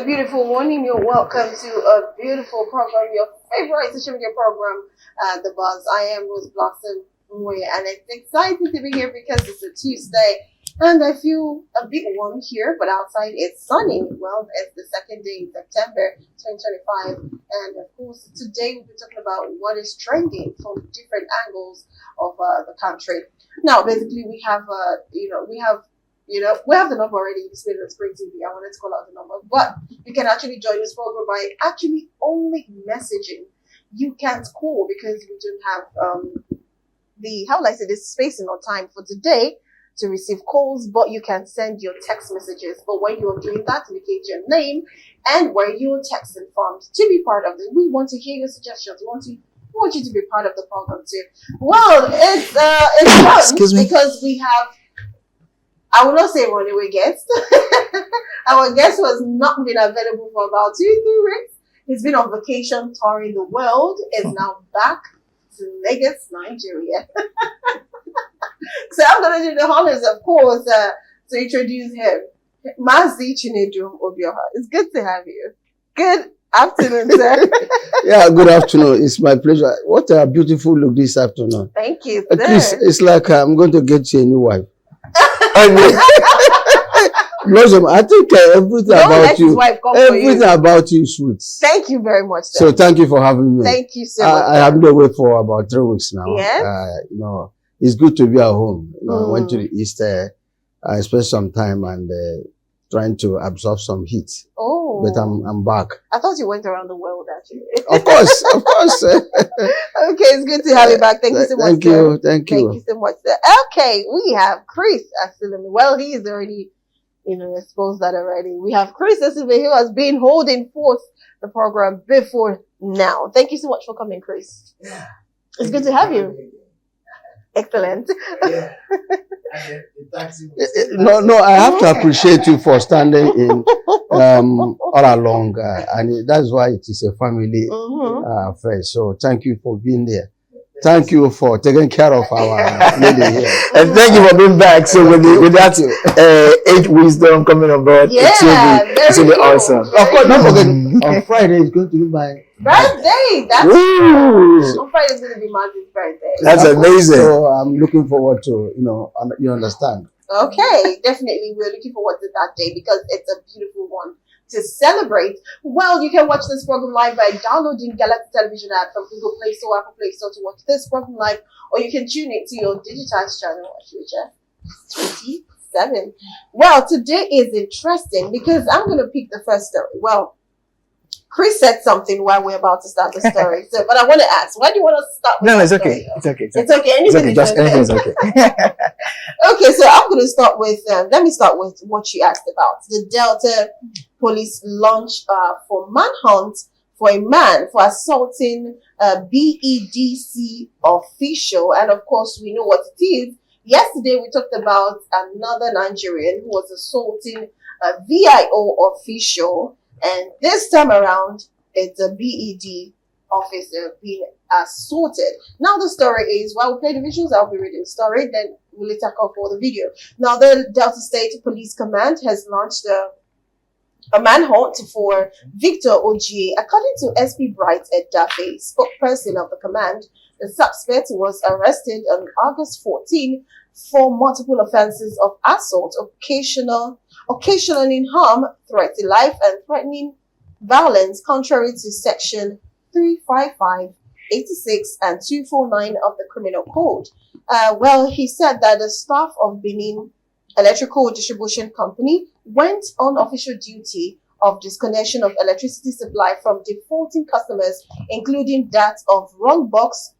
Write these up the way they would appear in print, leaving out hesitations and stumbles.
A beautiful morning. You're welcome to a beautiful program, your favorite social media program, The Buzz. I am Rose Blossom Mwe, and it's exciting to be here because it's a Tuesday and I feel a bit warm here, but outside it's sunny. Well, it's the second day in September 2025, and of course, today we'll be talking about what is trending from different angles of the country. Now, basically, we have we have the number already displayed on Spring TV. I wanted to call out the number, but you can actually join this program by actually only messaging. You can't call because we don't have this spacing or time for today to receive calls, but you can send your text messages. But when you're doing that, indicate your name and where you're texting from to be part of it. We want to hear your suggestions. We want you to be part of the program too. Well, it's fun. Excuse me? Because we have, I will not say runaway guest. Our guest was not been available for about 2-3 weeks. He's been on vacation touring the world. Is now back to Lagos, Nigeria. So I'm going to do the honors, of course, to introduce him. Mazi Chinedu Obioha. It's good to have you. Good afternoon, sir. Yeah, good afternoon. It's my pleasure. What a beautiful look this afternoon. Thank you, sir. Chris, it's like I'm going to get you a new wife. Blossom, I think everything about you is sweet. Thank you very much, sir. So thank you for having me. Thank you so much. I have been away for about 3 weeks now. Yes. It's good to be at home. I went to the Mm. east. I spent some time and trying to absorb some heat. Oh. But I'm back. I thought you went around the world, actually. Of course, of course. Okay, it's good to have you back. Thank you so much, Thank sir. you, thank you. Thank you so much, sir. Okay, we have Chris Asilimi. Well, he is already, exposed that already. We have Chris Asilimi, who has been holding forth the program before now. Thank you so much for coming, Chris. Yeah. It's good to have you. Excellent. Yeah. No, I have to appreciate you for standing in all along, and that's why it is a family affair. So thank you for being there. Thank you for taking care of our lady here. And thank you for being back. So with that age wisdom coming on board, it's will be awesome. Of course, don't forget, on Friday is going to be my Birthday! That's Woo! on Friday is going to be Martin's birthday. That's amazing. So I'm looking forward to, you understand. Okay, definitely. We're looking forward to that day because it's a beautiful one to celebrate. Well, you can watch this program live by downloading Galaxy Television app from Google Play Store, Apple Play Store to watch this program live, or you can tune it to your digitized channel, HHF 27. Well, today is interesting because I'm going to pick the first story. Well, Chris said something while we're about to start the story. But I want to ask, why do you want to start with No, that it's story? okay. It's okay. It's okay. Anything is Just okay. anything is okay. Okay, so I'm going to start with, let me start with what you asked about. The Delta police launch for manhunt for a man for assaulting a BEDC official. And of course, we know what it is. Yesterday, we talked about another Nigerian who was assaulting a VIO official. And this time around, it's a BED officer being assaulted. Now the story is, while we play the visuals, I'll be reading the story, then we'll later call for the video. Now the Delta State Police Command has launched a manhunt for Victor Ogie. According to SP Bright Edafe, spokesperson of the command, the suspect was arrested on August 14 for multiple offenses of assault, occasioning harm, threat to life, and threatening violence, contrary to Section 355, 86, and 249 of the Criminal Code. Well, he said that the staff of Benin Electrical Distribution Company went on official duty of disconnection of electricity supply from defaulting customers, including that of Wrong Box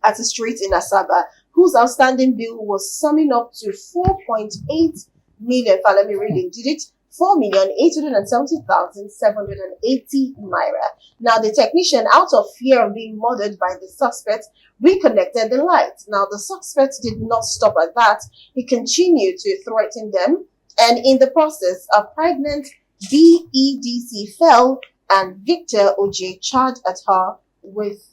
at a street in Asaba, whose outstanding bill was summing up to 4.8 million. Let me read it. Did it? 4,870,780 naira. Now, the technician, out of fear of being murdered by the suspect, reconnected the light. Now, the suspect did not stop at that. He continued to threaten them, and in the process, a pregnant BEDC fell, and Victor Oje charged at her with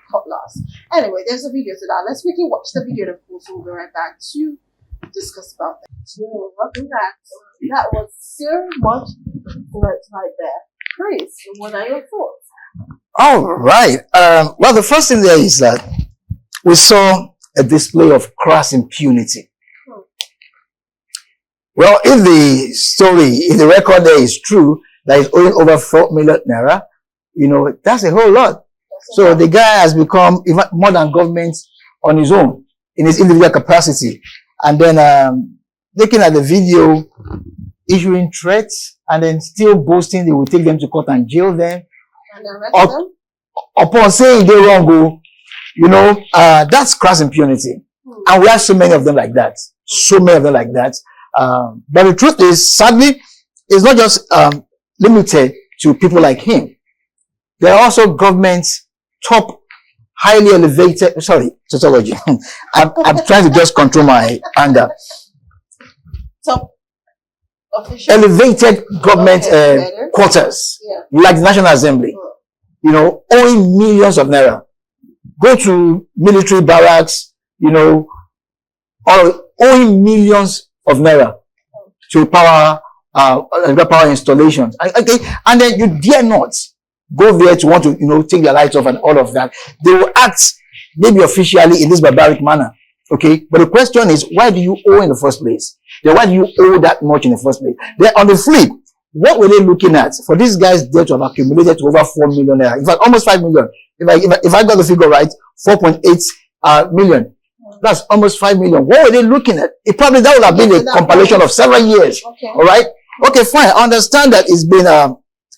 cutlass. Anyway, there's a video to that. Let's quickly watch the video, and of course, we'll be right back to discuss about that. Welcome back. That was so much right there. Chris, what are your thoughts? All right. Well, the first thing there is that we saw a display of crass impunity. Well, if the record there is true, that is owing over 4 million naira, that's a whole lot. So the guy has become even more than government on his own, in his individual capacity. And then looking at the video, issuing threats, and then still boasting they will take them to court and jail them. And arrest them? Upon saying they're wrong, that's crass impunity. And we have so many of them like that. So many of them like that. But the truth is, sadly, it's not just limited to people like him. There are also governments, top, highly elevated, sorry, tautology. I'm trying to just control my anger. Top official. Elevated government quarters, like the National Assembly, owing millions of naira. Go to military barracks, or owing millions of naira to power installations. Okay, and then you dare not go there to want to, take their lights off and all of that. They will act maybe officially in this barbaric manner. Okay, but the question is, why do you owe in the first place? Then why do you owe that much in the first place? Then on the flip, what were they looking at for these guys' debt to have accumulated to over 4 million naira? In fact, almost 5 million. If I got the figure right, 4.8 million. That's almost 5 million. What were they looking at? That would have been a compilation of several years. Okay. All right. Okay, fine. I understand that it's been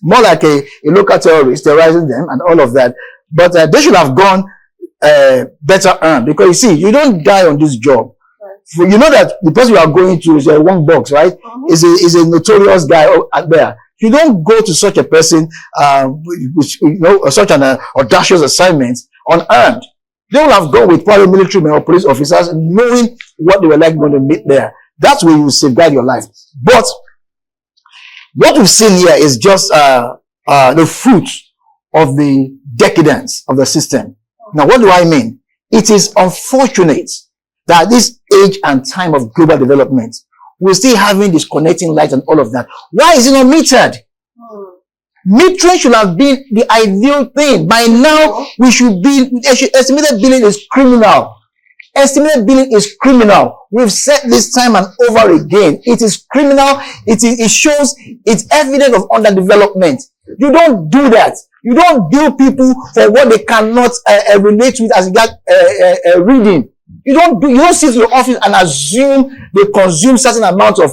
more like a local terrorist terrorizing them and all of that. But they should have gone better earned, because you see, you don't die on this job. Right. You know that the person you are going to is one box, right? Is a notorious guy out there. You don't go to such a person with such an audacious assignment unearned. They will have gone with probably military or police officers, knowing what they were like going to meet there. That's where you safeguard your life. But what we've seen here is just the fruit of the decadence of the system. Now, what do I mean? It is unfortunate that at this age and time of global development, we're still having disconnecting lights and all of that. Why is it not metered? Metering should have been the ideal thing. By now, estimated billing is criminal. Estimated billing is criminal. We've said this time and over again. It is criminal. It shows it's evidence of underdevelopment. You don't do that. You don't bill people for what they cannot relate with as regards reading. You don't sit in your office and assume they consume certain amount of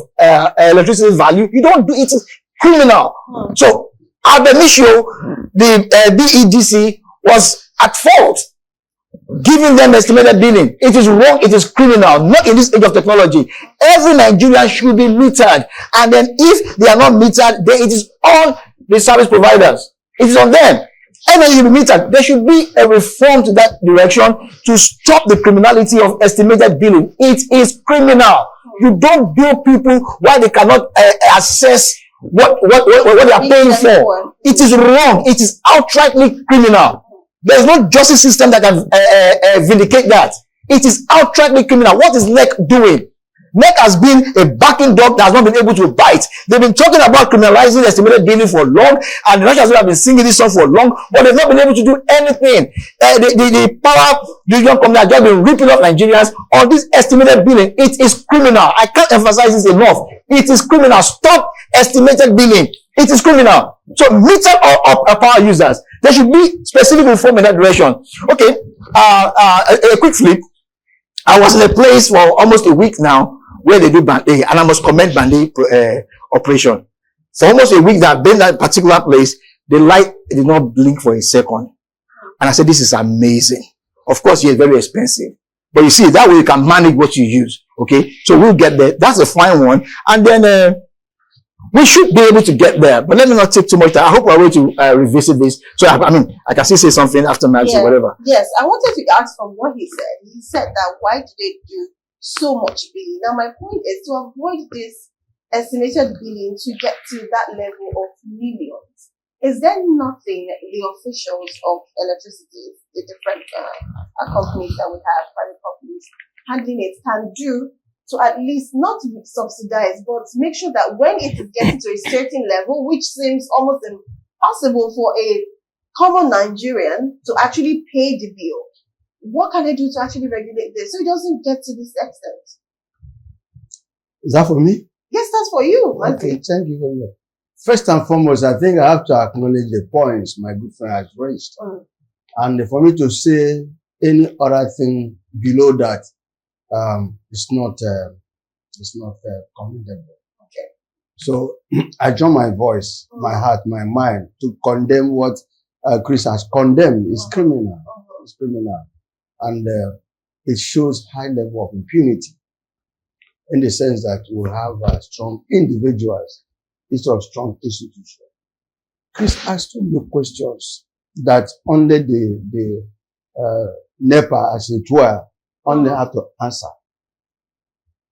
electricity value. You don't do it. It's criminal. So, ab initio, the BEDC was at fault, giving them estimated billing. It is wrong. It is criminal. Not in this age of technology. Every Nigerian should be metered. And then if they are not metered, then it is on the service providers. It is on them. And then you be metered. There should be a reform to that direction to stop the criminality of estimated billing. It is criminal. You don't bill people while they cannot assess what they are paying for. It is wrong. It is outrightly criminal. There is no justice system that can vindicate that. It is outrightly criminal. What is NEC doing? NEC has been a backing dog that has not been able to bite. They've been talking about criminalizing estimated billing for long, and the National Assembly have been singing this song for long, but they've not been able to do anything. The power division company has just been ripping off Nigerians on this estimated billing. It is criminal. I can't emphasize this enough. It is criminal. Stop estimated billing. It is criminal. So meter up power users. There should be specific reform in that direction. Okay. A quick flip. I was in a place for almost a week now where they do Band A, and I must commend Band A operation. So almost a week that I've been in that particular place, the light did not blink for a second. And I said, this is amazing. Of course, it's very expensive. But you see, that way you can manage what you use. Okay. So we'll get there. That's a fine one. And then, we should be able to get there, but let me not take too much time. I hope we're going to revisit this. So, I can still say something after Max or whatever. Yes, I wanted to ask from what he said. He said that why do they do so much billing? Now, my point is to avoid this estimated billing to get to that level of millions. Is there nothing the officials of electricity, the different companies that we have, private companies, handling it, can do to at least not subsidize, but make sure that when it is getting to a certain level, which seems almost impossible for a common Nigerian to actually pay the bill, what can they do to actually regulate this so it doesn't get to this extent? Is that for me? Yes, that's for you. Okay, thank you very much. First and foremost, I think I have to acknowledge the points my good friend has raised. And for me to say any other thing below that, it's not commendable. Okay. So I join my voice, my heart, my mind to condemn what Chris has condemned. It's criminal. It's criminal. And it shows high level of impunity in the sense that we have strong individuals instead of strong institutions. Chris asked too many questions that only the NEPA, as it were, only have to answer.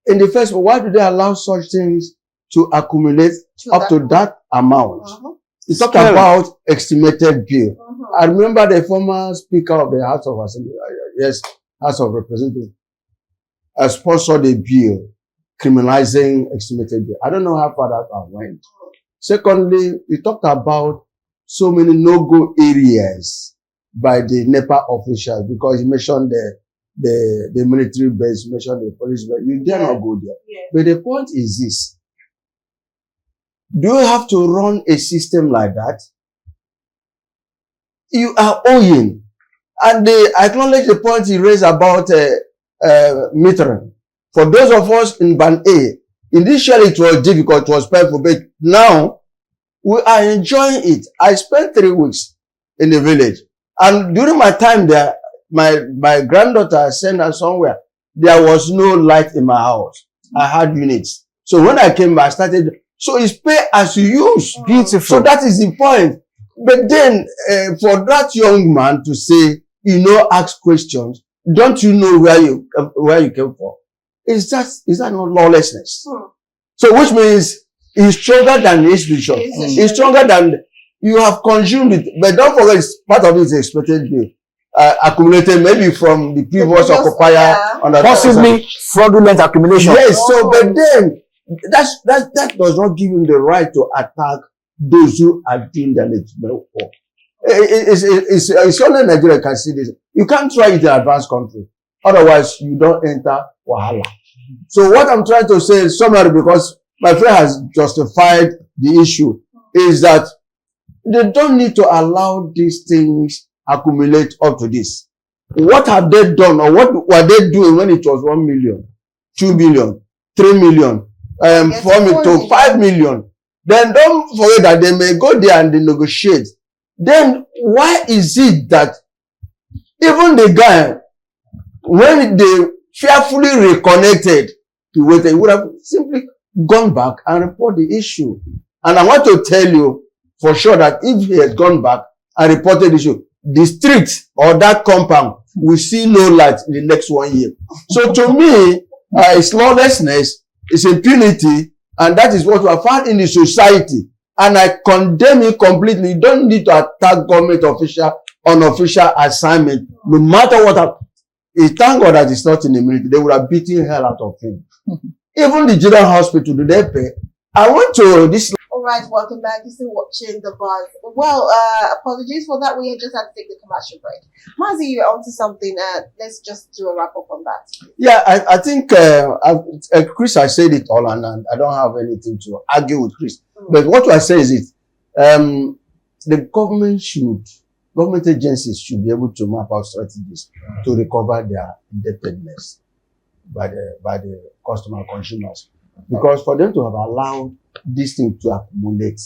In the first place, why do they allow such things to accumulate up to that amount? It's talk about estimated bill. I remember the former Speaker of the House of Assembly, House of Representatives, sponsored a bill criminalizing estimated bill. I don't know how far that went. Secondly, we talked about so many no-go areas by the NEPA officials because he mentioned the military base, mentioned the police base. You dare not go there. Yeah. But the point is this. Do you have to run a system like that? You are owing. And they acknowledge the point he raised about metering. For those of us in Band A, initially it was difficult, it was painful, but now we are enjoying it. I spent 3 weeks in the village. And during my time there, my granddaughter sent her somewhere. There was no light in my house. I had units. So when I came back, I started. So it's pay as you use. Beautiful. So that is the point. But then for that young man to say, ask questions, don't you know where you came from? Is that not lawlessness? So which means he's stronger than the institution. He's stronger than you have consumed it. But don't forget, part of it is expected bill. Accumulated maybe from the previous occupier, possibly fraudulent accumulation. Yes, so but then that does not give him the right to attack those who are doing the legitimate work. It's only Nigeria can see this. You can't try it in an advanced country. Otherwise, you don't enter Wahala. So what I'm trying to say is summary, because my friend has justified the issue, is that they don't need to allow these things accumulate up to this. What have they done, or what were they doing when it was 1 million, 2 million, 3 million, 4 million to 5 million? Then don't forget that they may go there and they negotiate. Then why is it that even the guy, when they fearfully reconnected to wait, they would have simply gone back and report the issue? And I want to tell you for sure that if he had gone back and reported the issue, the street or that compound will see no light in the next 1 year. So to me, it's lawlessness, it's impunity, and that is what we have found in the society. And I condemn it completely. You don't need to attack government official on official assignment, no matter what happens. Thank God that it's not in the military. They would have beaten hell out of him. Even the general hospital, do they pay? I went to this. All right, welcome back. You're still watching The Buzz. Well, apologies for that. We just had to take the commercial break. Mazi, you're onto something. Let's just do a wrap up on that. Yeah, I think Chris has said it all, and I don't have anything to argue with Chris. But what I say is it, the government agencies should be able to map out strategies to recover their indebtedness by the customer consumers. Because for them to have allowed this thing to accumulate.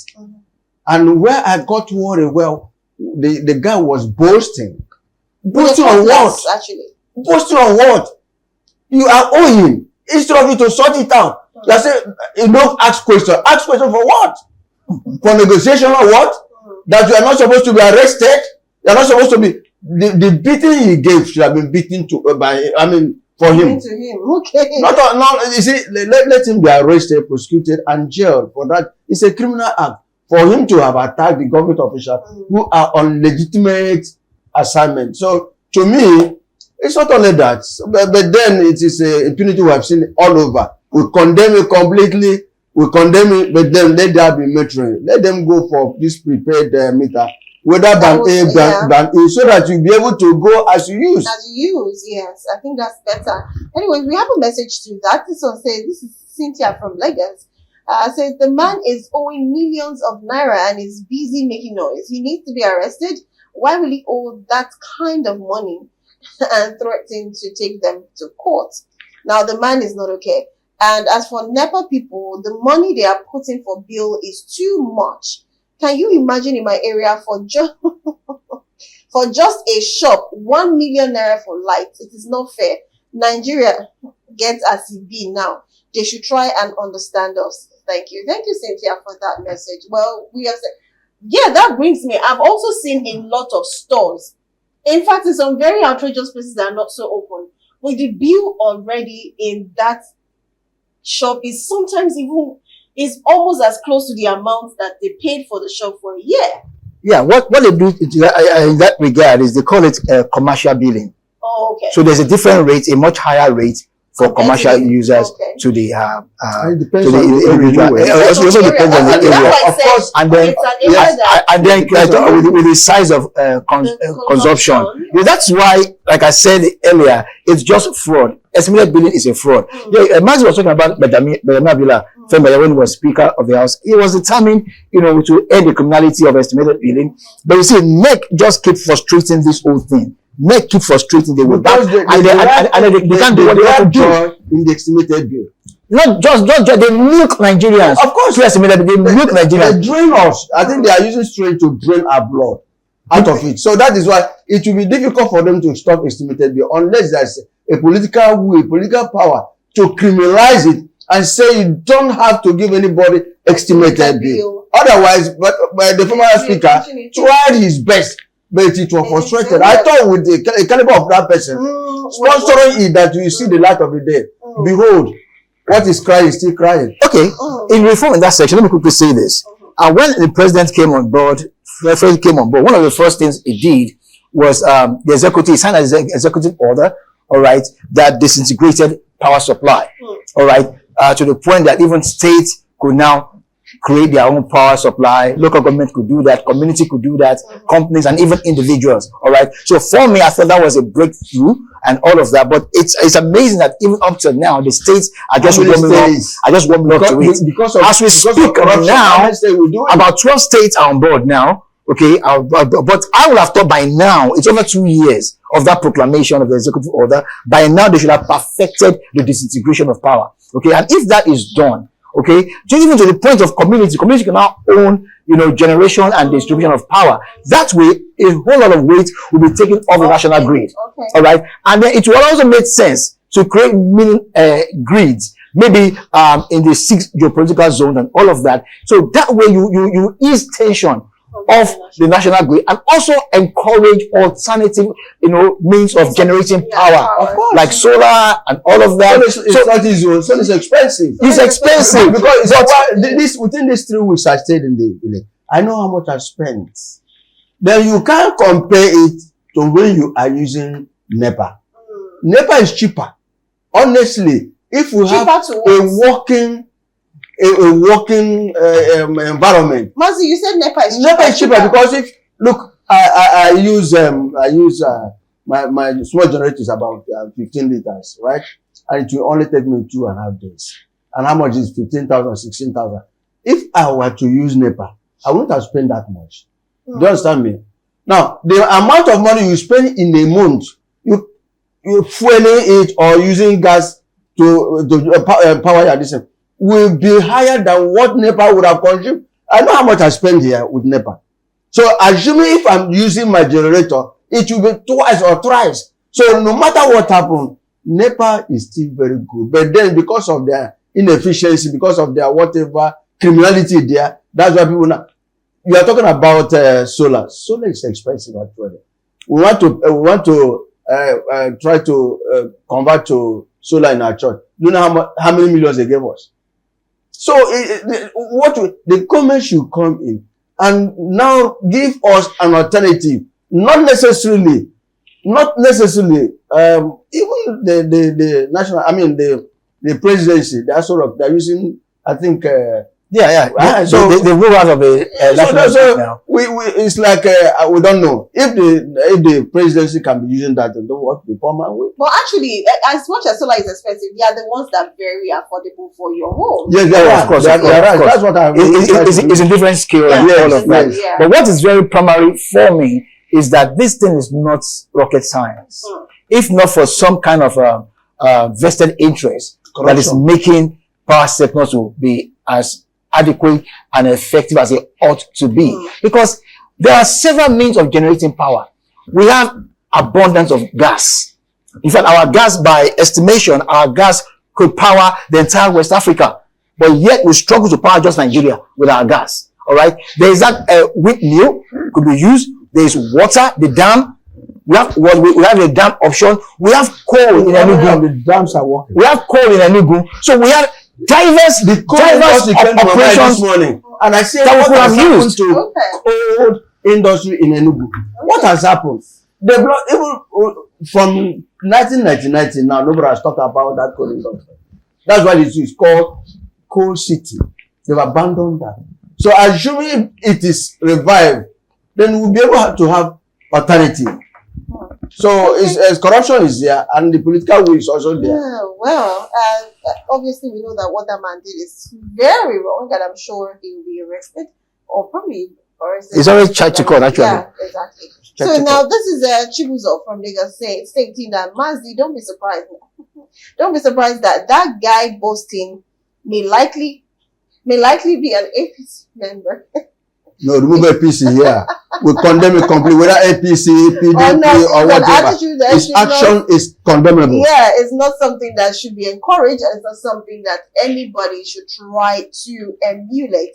And where I got worried, well, the guy was boasting. Boasting on what? Actually. Boasting on what? You are owing. Instead of you to sort it out. You say, you don't ask questions. Ask questions for what? For negotiation or what? That you are not supposed to be arrested? You are not supposed to be... The beating he gave should have been beaten for him. To him. Okay. Not, you see, let him be arrested, prosecuted, and jailed for that. It's a criminal act. For him to have attacked the government officials who are on legitimate assignment. So, to me, It's not only that, but then it is impunity we have seen all over. We condemn it completely. We condemn it, but then let there be metering. Let them go for this prepared meter, whether band A, band E, so that you'll be able to go as you use. As you use, yes. I think that's better. Anyway, we have a message to that. This one says, this is Cynthia from Lagos. Says the man is owing millions of naira and is busy making noise. He needs to be arrested. Why will he owe that kind of money and threaten to take them to court? Now, the man is not okay. And as for NEPA people, the money they are putting for bill is too much. Can you imagine in my area for just for just a shop, 1 million naira for light? It is not fair. Nigeria gets as it be now. They should try and understand us. Thank you. Thank you, Cynthia, for that message. Well, we have said, yeah, that brings me. I've also seen a lot of stores. In fact, in some very outrageous places that are not so open, with the bill already in that shop is sometimes even is almost as close to the amount that they paid for the shop for a year. Yeah, what they do in that regard is they call it commercial billing. Oh, okay. So there's a different rate, a much higher rate for commercial users to the it depends to the individual. It also depends on the area, of course. And then with the size of consumption. Yeah, that's why, like I said earlier, it's just fraud. Estimated billing is a fraud. Yeah, Mazi was talking about Bedamabila when he was Speaker of the House. He was determined, to end the criminality of estimated billing. But you see, NEC just keep frustrating this whole thing. NEC keep frustrating the way back, and they can't do what they want to do in the estimated bill. Not just they milk Nigerians. Of course, estimated they milk Nigerians. They drain us. I think they are using strain to drain our blood out of it. So that is why it will be difficult for them to stop estimated bill unless there's a political will, political power to criminalize it and say you don't have to give anybody estimated bill. Otherwise, but the former speaker tried his best. But it was frustrated. I thought with the caliber of that person, sponsoring it, that you see the light of the day. Behold, what is crying is still crying. Okay, in reform in that section, let me quickly say this. When the president came on board, one of the first things he did was the executive, he signed an executive order, all right, that disintegrated power supply, all right, to the point that even states could now create their own power supply. Local government could do that. Community could do that. Companies and even individuals. All right. So for me, I thought that was a breakthrough and all of that. But it's amazing that even up to now, the states are just warming up to it. As we speak now, about 12 states are on board now. Okay. But I would have thought by now, it's over 2 years of that proclamation of the executive order. By now, they should have perfected the disintegration of power. Okay. And if that is done, okay, so even to the point of community can now own, generation and distribution of power. That way, a whole lot of weight will be taken off the national grid. Okay. All right, and then it will also make sense to create mini grids, maybe in the 6 geopolitical zones and all of that. So that way, you ease tension of the national grid and also encourage alternative, means of generating power, like solar and all of that. So it's expensive. It's expensive because within these 3 weeks I stayed in the village. I know how much I spent. Then you can't compare it to when you are using NEPA. NEPA is cheaper. Honestly, if you have a working environment. Mazi, you said NEPA is cheaper. NEPA is cheaper because I use my small generator is about 15 liters, right? And it will only take me 2.5 days. And how much is 15,000, 16,000? If I were to use NEPA, I wouldn't have spent that much. Do you understand me? Now, the amount of money you spend in a month, you fueling it or using gas to power your system will be higher than what NEPA would have consumed. I know how much I spend here with NEPA. So assuming if I'm using my generator, it will be twice or thrice. So no matter what happens, NEPA is still very good. But then because of their inefficiency, because of their whatever criminality there, that's why people now. You are talking about solar. Solar is expensive actually. We want to try to convert to solar in our church. Do you know how many millions they gave us? So the government should come in and now give us an alternative, not necessarily even the national, I mean the presidency, that sort of, they're using, I think. So they move out of the national now. It's like we don't know if the presidency can be using that and don't work the poor man with. But actually, as much as solar is expensive, they are the ones that are very affordable for your home. Yes, of course. Right. That's what I mean. It's a different scale and all of that. Yeah. But what is very primary for me is that this thing is not rocket science. If not for some kind of vested interest that is making power sector to be as adequate and effective as it ought to be. Because there are several means of generating power. We have abundance of gas. In fact, our gas, by estimation, our gas could power the entire West Africa. But yet we struggle to power just Nigeria with our gas. All right. There is that windmill could be used. There is water, the dam. We have a dam option. We have coal in Enugu. The dams are working. We have coal in Enugu. So we have diverse operations this morning. And I say that we have used to old industry in Enugu. What has happened? They brought, even from 1990 now, nobody has talked about that coal industry. That's why it is called Coal City. They've abandoned that. So assuming it is revived, then we'll be able to have alternative. So it's corruption is there, and the political will is also there. Yeah, well, obviously we know that what that man did is very wrong, and I'm sure he will be arrested, or probably arrested. He's always charged to court, actually. Yeah, exactly. So now this is Chibuzo from Lagos stating that Mazdi, don't be surprised. Don't be surprised that that guy boasting may likely be an APC member. No, remove APC here. We condemn it completely, whether APC, PDP, or whatever. His action is condemnable. Yeah, it's not something that should be encouraged, and it's not something that anybody should try to emulate.